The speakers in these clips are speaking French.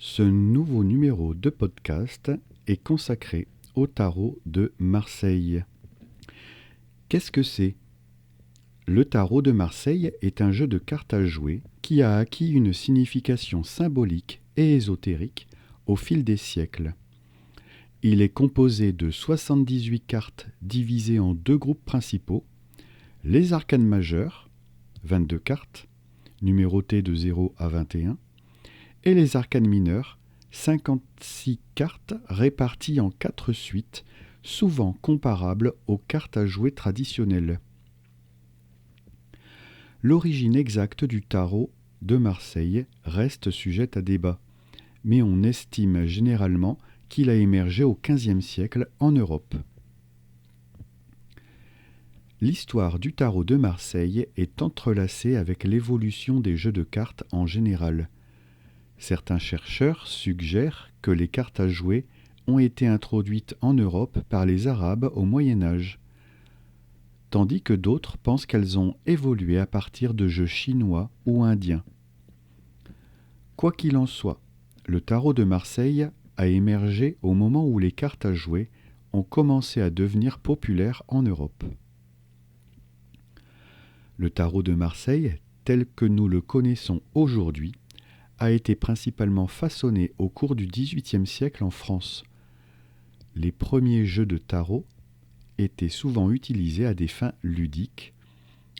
Ce nouveau numéro de podcast est consacré au tarot de Marseille. Qu'est-ce que c'est ? Le tarot de Marseille est un jeu de cartes à jouer qui a acquis une signification symbolique et ésotérique au fil des siècles. Il est composé de 78 cartes divisées en deux groupes principaux, les arcanes majeures, 22 cartes, numérotées de 0 à 21, et les arcanes mineures, 56 cartes réparties en 4 suites, souvent comparables aux cartes à jouer traditionnelles. L'origine exacte du tarot de Marseille reste sujette à débat, mais on estime généralement qu'il a émergé au XVe siècle en Europe. L'histoire du tarot de Marseille est entrelacée avec l'évolution des jeux de cartes en général. Certains chercheurs suggèrent que les cartes à jouer ont été introduites en Europe par les Arabes au Moyen Âge, tandis que d'autres pensent qu'elles ont évolué à partir de jeux chinois ou indiens. Quoi qu'il en soit, le tarot de Marseille a émergé au moment où les cartes à jouer ont commencé à devenir populaires en Europe. Le tarot de Marseille, tel que nous le connaissons aujourd'hui, a été principalement façonné au cours du XVIIIe siècle en France. Les premiers jeux de tarot étaient souvent utilisés à des fins ludiques,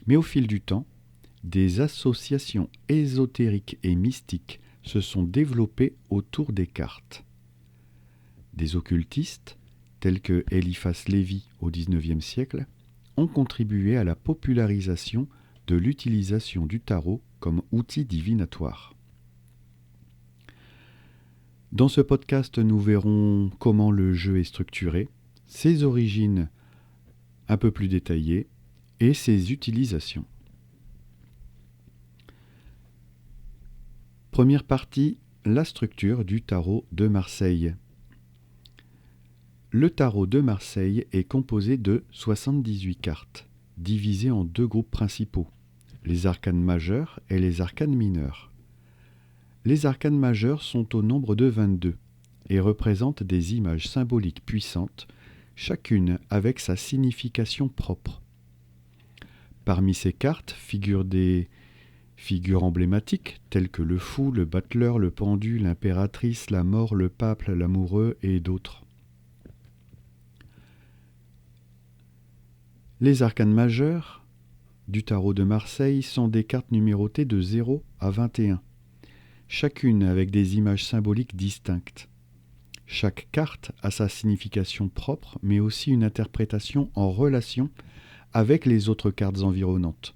mais au fil du temps, des associations ésotériques et mystiques se sont développées autour des cartes. Des occultistes, tels que Eliphas Lévi au XIXe siècle, ont contribué à la popularisation de l'utilisation du tarot comme outil divinatoire. Dans ce podcast, nous verrons comment le jeu est structuré, ses origines un peu plus détaillées et ses utilisations. Première partie, la structure du tarot de Marseille. Le tarot de Marseille est composé de 78 cartes, divisées en deux groupes principaux, les arcanes majeures et les arcanes mineures. Les arcanes majeures sont au nombre de 22 et représentent des images symboliques puissantes, chacune avec sa signification propre. Parmi ces cartes figurent des figures emblématiques telles que le fou, le battleur, le pendu, l'impératrice, la mort, le pape, l'amoureux et d'autres. Les arcanes majeures du tarot de Marseille sont des cartes numérotées de 0 à 21. Chacune avec des images symboliques distinctes. Chaque carte a sa signification propre, mais aussi une interprétation en relation avec les autres cartes environnantes.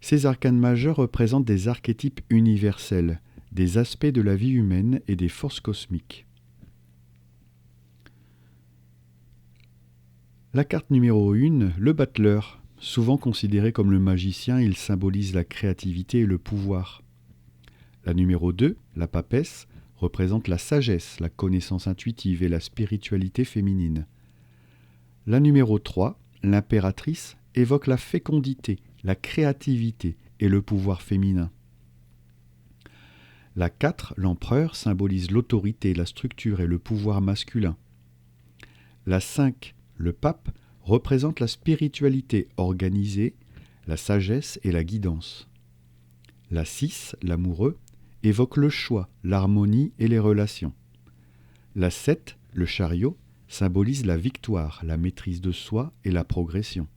Ces arcanes majeures représentent des archétypes universels, des aspects de la vie humaine et des forces cosmiques. La carte numéro 1, le battleur. Souvent considéré comme le magicien, il symbolise la créativité et le pouvoir. La numéro 2, la papesse, représente la sagesse, la connaissance intuitive et la spiritualité féminine. La numéro 3, l'impératrice, évoque la fécondité, la créativité et le pouvoir féminin. La 4, l'empereur, symbolise l'autorité, la structure et le pouvoir masculin. La 5, le pape, représente la spiritualité organisée, la sagesse et la guidance. La 6, l'amoureux, évoque le choix, l'harmonie et les relations. La 7, le chariot, symbolise la victoire, la maîtrise de soi et la progression.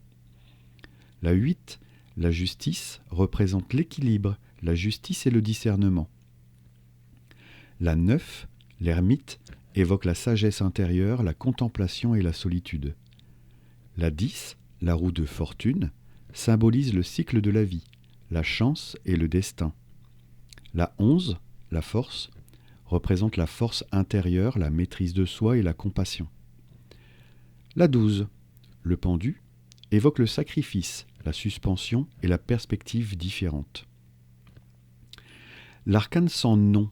La 8, la justice, représente l'équilibre, la justice et le discernement. La 9, l'ermite, évoque la sagesse intérieure, la contemplation et la solitude. La 10, la roue de fortune, symbolise le cycle de la vie, la chance et le destin. La 11, la force, représente la force intérieure, la maîtrise de soi et la compassion. La 12, le pendu, évoque le sacrifice, la suspension et la perspective différente. L'arcane sans nom,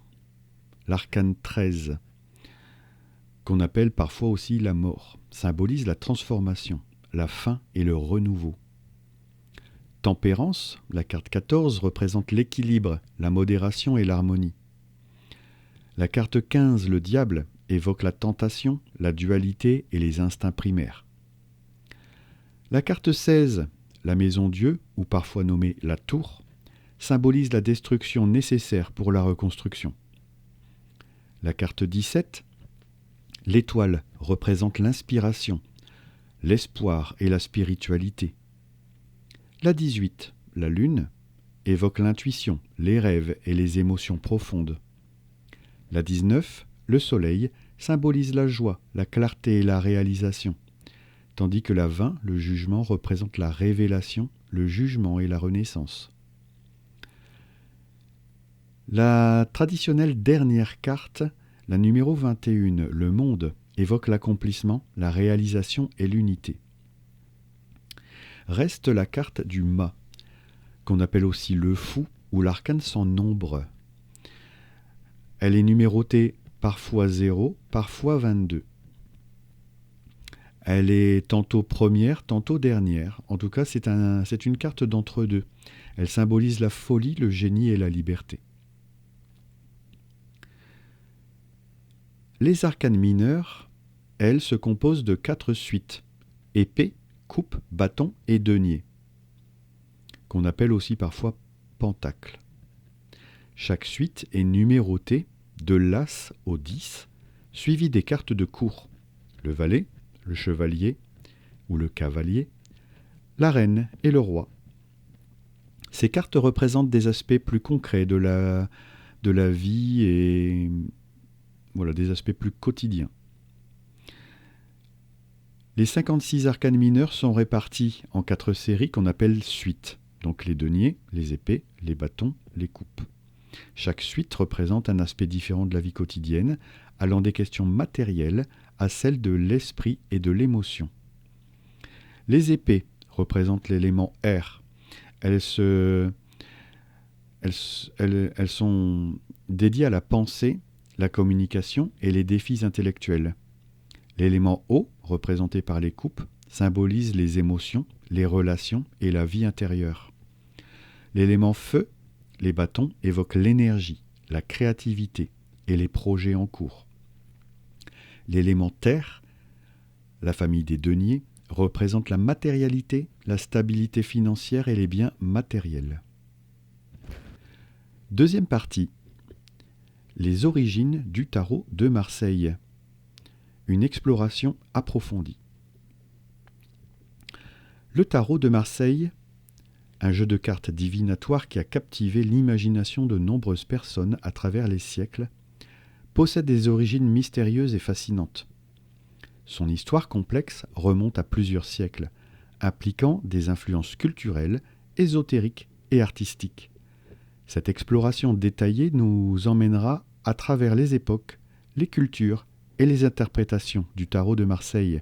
l'arcane 13, qu'on appelle parfois aussi la mort, symbolise la transformation, la fin et le renouveau. Tempérance, la carte 14, représente l'équilibre, la modération et l'harmonie. La carte 15, le diable, évoque la tentation, la dualité et les instincts primaires. La carte 16, la maison Dieu, ou parfois nommée la tour, symbolise la destruction nécessaire pour la reconstruction. La carte 17, l'étoile, représente l'inspiration, l'espoir et la spiritualité. La 18, la lune, évoque l'intuition, les rêves et les émotions profondes. La 19, le soleil, symbolise la joie, la clarté et la réalisation, tandis que la 20, le jugement, représente la révélation, le jugement et la renaissance. La traditionnelle dernière carte, la numéro 21, le monde, évoque l'accomplissement, la réalisation et l'unité. Reste la carte du mât, qu'on appelle aussi le fou ou l'arcane sans nombre. Elle est numérotée parfois 0, parfois 22. Elle est tantôt première, tantôt dernière. En tout cas, c'est une carte d'entre-deux. Elle symbolise la folie, le génie et la liberté. Les arcanes mineures, elles, se composent de 4 suites. Épée, coupe, bâton et denier, qu'on appelle aussi parfois pentacle. Chaque suite est numérotée de l'as au 10, suivie des cartes de cour, le valet, le chevalier ou le cavalier, la reine et le roi. Ces cartes représentent des aspects plus concrets de la vie et voilà, des aspects plus quotidiens. Les 56 arcanes mineurs sont répartis en 4 séries qu'on appelle suites, donc les deniers, les épées, les bâtons, les coupes. Chaque suite représente un aspect différent de la vie quotidienne, allant des questions matérielles à celles de l'esprit et de l'émotion. Les épées représentent l'élément air. Elles sont dédiées à la pensée, la communication et les défis intellectuels. L'élément eau, représenté par les coupes, symbolise les émotions, les relations et la vie intérieure. L'élément feu, les bâtons, évoquent l'énergie, la créativité et les projets en cours. L'élément terre, la famille des deniers, représente la matérialité, la stabilité financière et les biens matériels. Deuxième partie, les origines du tarot de Marseille. Une exploration approfondie. Le tarot de Marseille, un jeu de cartes divinatoire qui a captivé l'imagination de nombreuses personnes à travers les siècles, possède des origines mystérieuses et fascinantes. Son histoire complexe remonte à plusieurs siècles, impliquant des influences culturelles, ésotériques et artistiques. Cette exploration détaillée nous emmènera à travers les époques, les cultures et les interprétations du tarot de Marseille,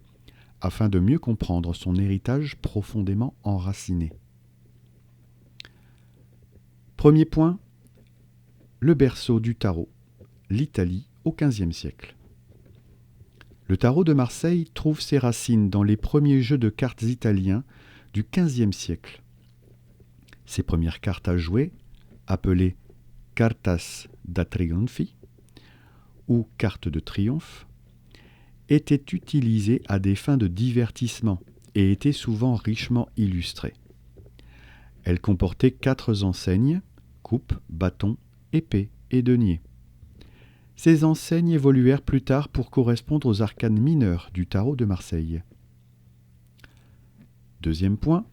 afin de mieux comprendre son héritage profondément enraciné. Premier point, le berceau du tarot, l'Italie au XVe siècle. Le tarot de Marseille trouve ses racines dans les premiers jeux de cartes italiens du XVe siècle. Ces premières cartes à jouer, appelées cartas da trionfi ou cartes de triomphe, étaient utilisées à des fins de divertissement et étaient souvent richement illustrées. Elles comportaient 4 enseignes, coupe, bâton, épée et denier. Ces enseignes évoluèrent plus tard pour correspondre aux arcanes mineurs du tarot de Marseille. Deuxième point,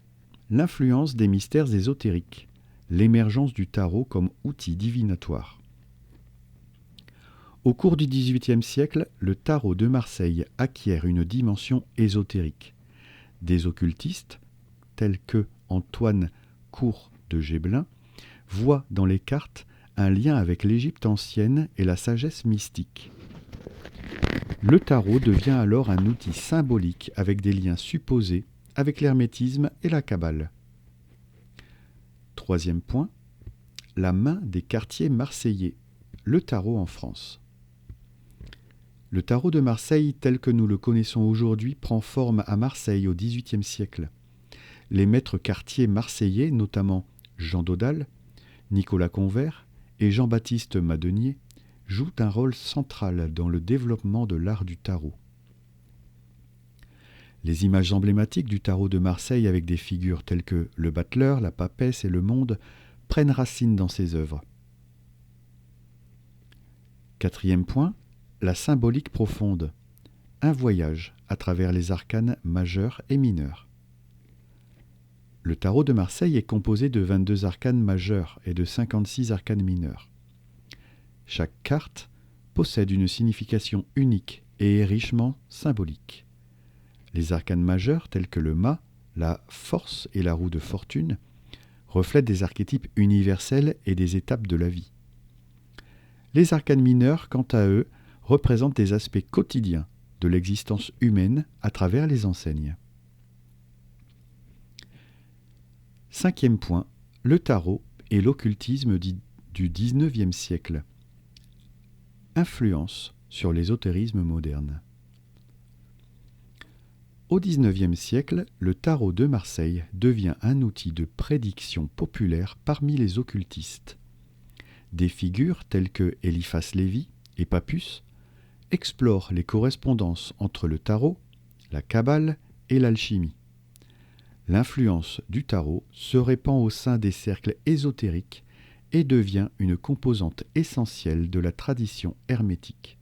l'influence des mystères ésotériques, l'émergence du tarot comme outil divinatoire. Au cours du XVIIIe siècle, le tarot de Marseille acquiert une dimension ésotérique. Des occultistes, tels que Antoine Court de Gébelin, voient dans les cartes un lien avec l'Égypte ancienne et la sagesse mystique. Le tarot devient alors un outil symbolique avec des liens supposés avec l'hermétisme et la Kabbale. Troisième point, la main des quartiers marseillais, le tarot en France. Le tarot de Marseille tel que nous le connaissons aujourd'hui prend forme à Marseille au XVIIIe siècle. Les maîtres quartiers marseillais, notamment Jean Dodal, Nicolas Convert et Jean-Baptiste Madenier, jouent un rôle central dans le développement de l'art du tarot. Les images emblématiques du tarot de Marseille avec des figures telles que le battleur, la papesse et le monde prennent racine dans ses œuvres. Quatrième point, la symbolique profonde. Un voyage à travers les arcanes majeurs et mineurs. Le tarot de Marseille est composé de 22 arcanes majeures et de 56 arcanes mineures. Chaque carte possède une signification unique et est richement symbolique. Les arcanes majeures, tels que le mât, la force et la roue de fortune, reflètent des archétypes universels et des étapes de la vie. Les arcanes mineurs, quant à eux, représentent des aspects quotidiens de l'existence humaine à travers les enseignes. Cinquième point, le tarot et l'occultisme du XIXe siècle. Influence sur l'ésotérisme moderne. Au XIXe siècle, le tarot de Marseille devient un outil de prédiction populaire parmi les occultistes. Des figures telles que Eliphas Lévi et Papus explorent les correspondances entre le tarot, la kabbale et l'alchimie. L'influence du tarot se répand au sein des cercles ésotériques et devient une composante essentielle de la tradition hermétique.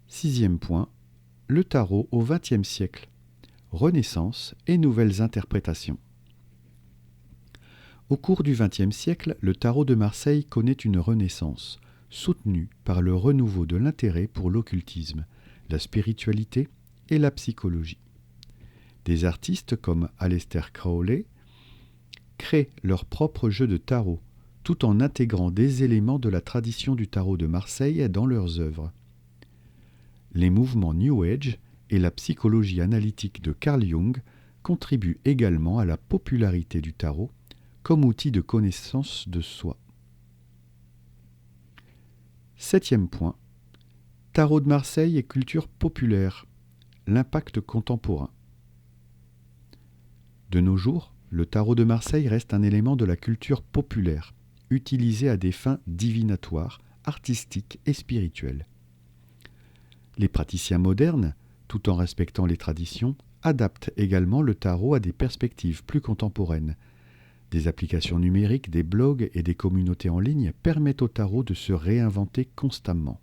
Sixième point, le tarot au XXe siècle. Renaissance et nouvelles interprétations. Au cours du XXe siècle, le tarot de Marseille connaît une renaissance, soutenue par le renouveau de l'intérêt pour l'occultisme, la spiritualité et la psychologie. Des artistes comme Aleister Crowley créent leur propre jeu de tarot, tout en intégrant des éléments de la tradition du tarot de Marseille dans leurs œuvres. Les mouvements New Age et la psychologie analytique de Carl Jung contribuent également à la popularité du tarot comme outil de connaissance de soi. Septième point, tarot de Marseille et culture populaire, l'impact contemporain. De nos jours, le tarot de Marseille reste un élément de la culture populaire, utilisé à des fins divinatoires, artistiques et spirituelles. Les praticiens modernes, tout en respectant les traditions, adaptent également le tarot à des perspectives plus contemporaines. Des applications numériques, des blogs et des communautés en ligne permettent au tarot de se réinventer constamment.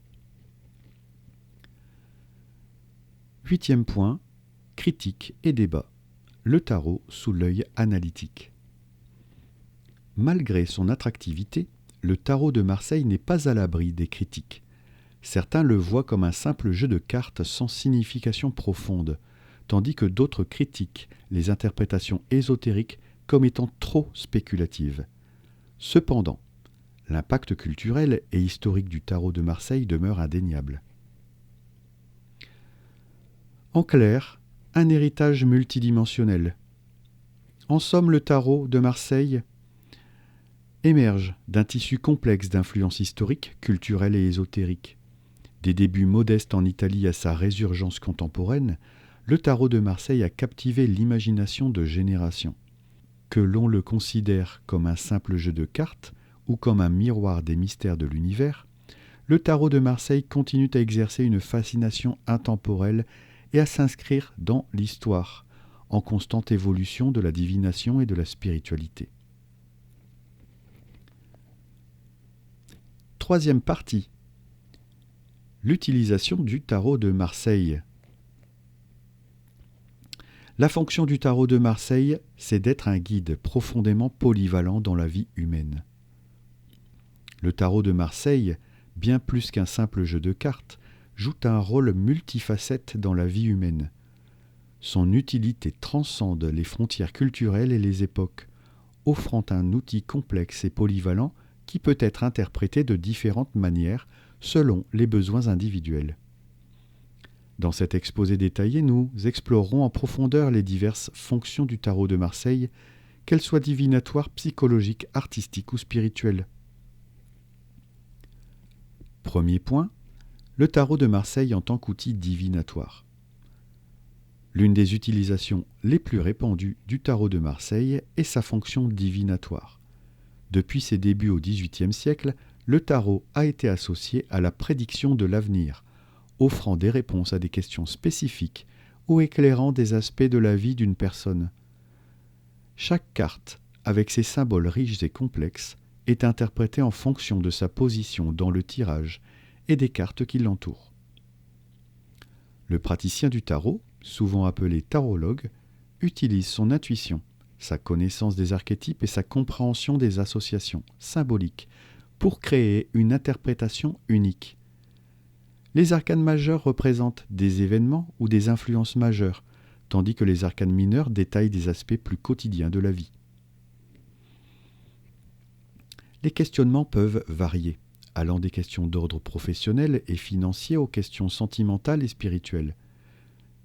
Huitième point, critique et débat. Le tarot sous l'œil analytique. Malgré son attractivité, le tarot de Marseille n'est pas à l'abri des critiques. Certains le voient comme un simple jeu de cartes sans signification profonde, tandis que d'autres critiquent les interprétations ésotériques comme étant trop spéculatives. Cependant, l'impact culturel et historique du tarot de Marseille demeure indéniable. En clair, un héritage multidimensionnel. En somme, le tarot de Marseille émerge d'un tissu complexe d'influences historiques, culturelles et ésotériques. Des débuts modestes en Italie à sa résurgence contemporaine, le tarot de Marseille a captivé l'imagination de générations. Que l'on le considère comme un simple jeu de cartes ou comme un miroir des mystères de l'univers, le tarot de Marseille continue à exercer une fascination intemporelle et à s'inscrire dans l'histoire, en constante évolution de la divination et de la spiritualité. Troisième partie. L'utilisation du tarot de Marseille. La fonction du tarot de Marseille, c'est d'être un guide profondément polyvalent dans la vie humaine. Le tarot de Marseille, bien plus qu'un simple jeu de cartes, joue un rôle multifacette dans la vie humaine. Son utilité transcende les frontières culturelles et les époques, offrant un outil complexe et polyvalent qui peut être interprété de différentes manières selon les besoins individuels. Dans cet exposé détaillé, nous explorerons en profondeur les diverses fonctions du tarot de Marseille, qu'elles soient divinatoires, psychologiques, artistiques ou spirituelles. Premier point, le tarot de Marseille en tant qu'outil divinatoire. L'une des utilisations les plus répandues du tarot de Marseille est sa fonction divinatoire. Depuis ses débuts au XVIIIe siècle, le tarot a été associé à la prédiction de l'avenir, offrant des réponses à des questions spécifiques ou éclairant des aspects de la vie d'une personne. Chaque carte, avec ses symboles riches et complexes, est interprétée en fonction de sa position dans le tirage et des cartes qui l'entourent. Le praticien du tarot, souvent appelé tarologue, utilise son intuition, sa connaissance des archétypes et sa compréhension des associations symboliques pour créer une interprétation unique. Les arcanes majeures représentent des événements ou des influences majeures, tandis que les arcanes mineures détaillent des aspects plus quotidiens de la vie. Les questionnements peuvent varier, allant des questions d'ordre professionnel et financier aux questions sentimentales et spirituelles.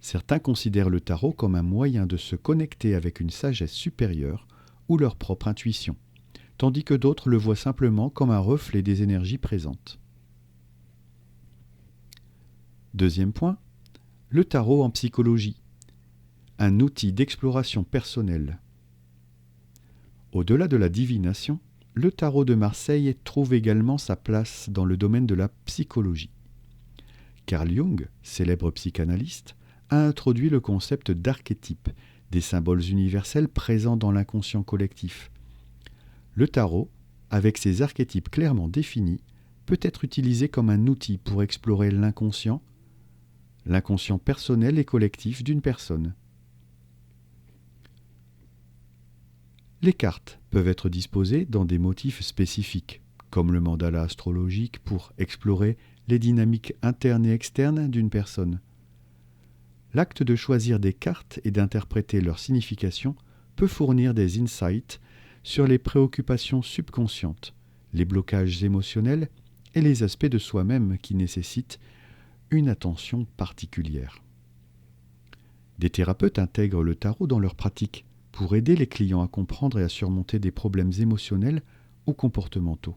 Certains considèrent le tarot comme un moyen de se connecter avec une sagesse supérieure ou leur propre intuition, tandis que d'autres le voient simplement comme un reflet des énergies présentes. Deuxième point, le tarot en psychologie, un outil d'exploration personnelle. Au-delà de la divination, le tarot de Marseille trouve également sa place dans le domaine de la psychologie. Carl Jung, célèbre psychanalyste, a introduit le concept d'archétype, des symboles universels présents dans l'inconscient collectif. Le tarot, avec ses archétypes clairement définis, peut être utilisé comme un outil pour explorer l'inconscient personnel et collectif d'une personne. Les cartes peuvent être disposées dans des motifs spécifiques, comme le mandala astrologique pour explorer les dynamiques internes et externes d'une personne. L'acte de choisir des cartes et d'interpréter leur signification peut fournir des insights sur les préoccupations subconscientes, les blocages émotionnels et les aspects de soi-même qui nécessitent une attention particulière. Des thérapeutes intègrent le tarot dans leur pratique pour aider les clients à comprendre et à surmonter des problèmes émotionnels ou comportementaux.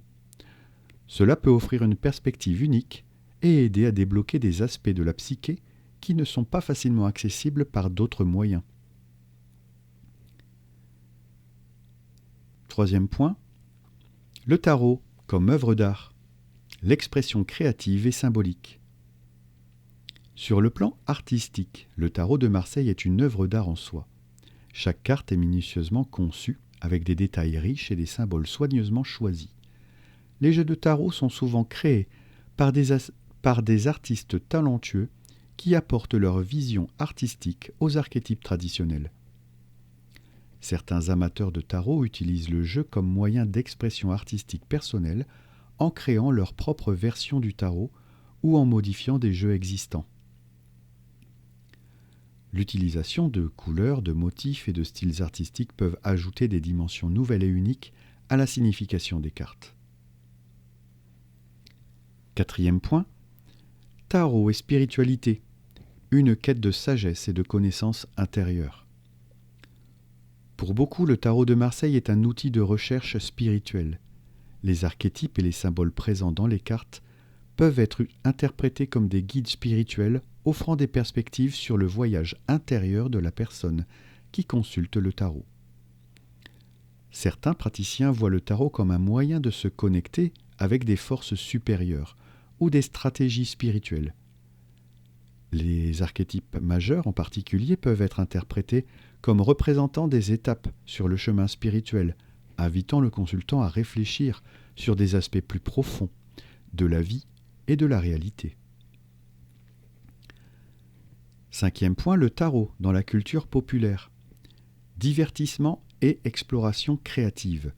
Cela peut offrir une perspective unique et aider à débloquer des aspects de la psyché qui ne sont pas facilement accessibles par d'autres moyens. Troisième point, le tarot comme œuvre d'art, l'expression créative et symbolique. Sur le plan artistique, le tarot de Marseille est une œuvre d'art en soi. Chaque carte est minutieusement conçue, avec des détails riches et des symboles soigneusement choisis. Les jeux de tarot sont souvent créés par des artistes talentueux qui apportent leur vision artistique aux archétypes traditionnels. Certains amateurs de tarot utilisent le jeu comme moyen d'expression artistique personnelle en créant leur propre version du tarot ou en modifiant des jeux existants. L'utilisation de couleurs, de motifs et de styles artistiques peuvent ajouter des dimensions nouvelles et uniques à la signification des cartes. Quatrième point, tarot et spiritualité, une quête de sagesse et de connaissance intérieure. Pour beaucoup, le tarot de Marseille est un outil de recherche spirituelle. Les archétypes et les symboles présents dans les cartes peuvent être interprétés comme des guides spirituels offrant des perspectives sur le voyage intérieur de la personne qui consulte le tarot. Certains praticiens voient le tarot comme un moyen de se connecter avec des forces supérieures ou des stratégies spirituelles. Les archétypes majeurs en particulier peuvent être interprétés comme représentant des étapes sur le chemin spirituel, invitant le consultant à réfléchir sur des aspects plus profonds de la vie et de la réalité. Cinquième point, le tarot dans la culture populaire. Divertissement et exploration créative.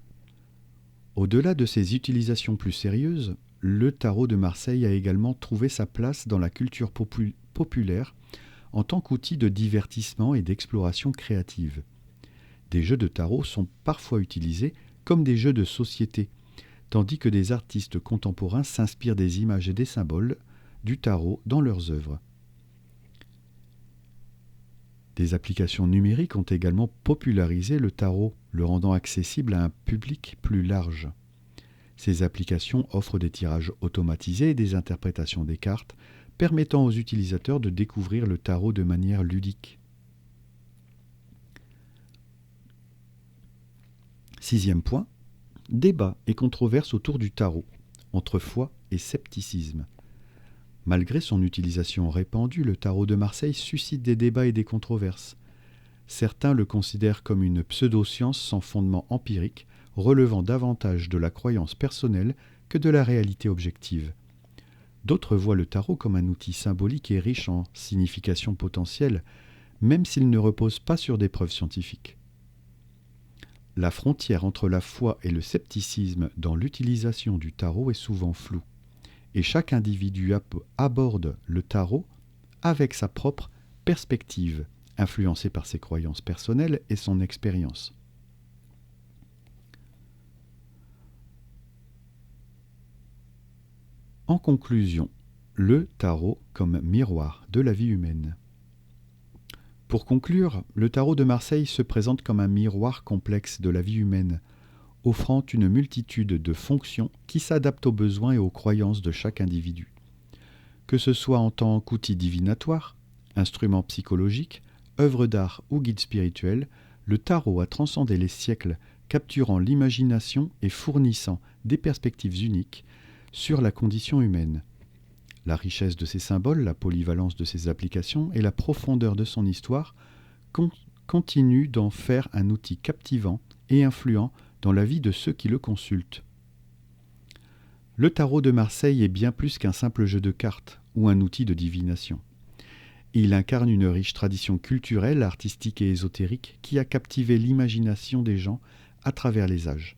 Au-delà de ses utilisations plus sérieuses, le tarot de Marseille a également trouvé sa place dans la culture populaire en tant qu'outil de divertissement et d'exploration créative. Des jeux de tarot sont parfois utilisés comme des jeux de société, tandis que des artistes contemporains s'inspirent des images et des symboles du tarot dans leurs œuvres. Des applications numériques ont également popularisé le tarot, le rendant accessible à un public plus large. Ces applications offrent des tirages automatisés et des interprétations des cartes, permettant aux utilisateurs de découvrir le tarot de manière ludique. Sixième point, Débat et controverse autour du tarot, entre foi et scepticisme. Malgré son utilisation répandue, le tarot de Marseille suscite des débats et des controverses. Certains le considèrent comme une pseudo-science sans fondement empirique, relevant davantage de la croyance personnelle que de la réalité objective. D'autres voient le tarot comme un outil symbolique et riche en significations potentielles, même s'il ne repose pas sur des preuves scientifiques. La frontière entre la foi et le scepticisme dans l'utilisation du tarot est souvent floue, et chaque individu aborde le tarot avec sa propre perspective, influencée par ses croyances personnelles et son expérience. En conclusion, le tarot comme miroir de la vie humaine. Pour conclure, le tarot de Marseille se présente comme un miroir complexe de la vie humaine, offrant une multitude de fonctions qui s'adaptent aux besoins et aux croyances de chaque individu. Que ce soit en tant qu'outil divinatoire, instrument psychologique, œuvre d'art ou guide spirituel, le tarot a transcendé les siècles, capturant l'imagination et fournissant des perspectives uniques sur la condition humaine. La richesse de ses symboles, la polyvalence de ses applications et la profondeur de son histoire continuent d'en faire un outil captivant et influent dans la vie de ceux qui le consultent. Le tarot de Marseille est bien plus qu'un simple jeu de cartes ou un outil de divination. Il incarne une riche tradition culturelle, artistique et ésotérique qui a captivé l'imagination des gens à travers les âges.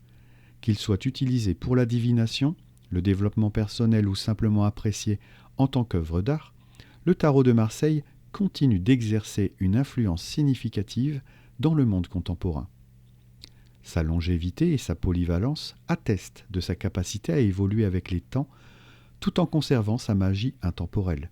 Qu'il soit utilisé pour la divination, le développement personnel ou simplement apprécié en tant qu'œuvre d'art, le tarot de Marseille continue d'exercer une influence significative dans le monde contemporain. Sa longévité et sa polyvalence attestent de sa capacité à évoluer avec les temps tout en conservant sa magie intemporelle.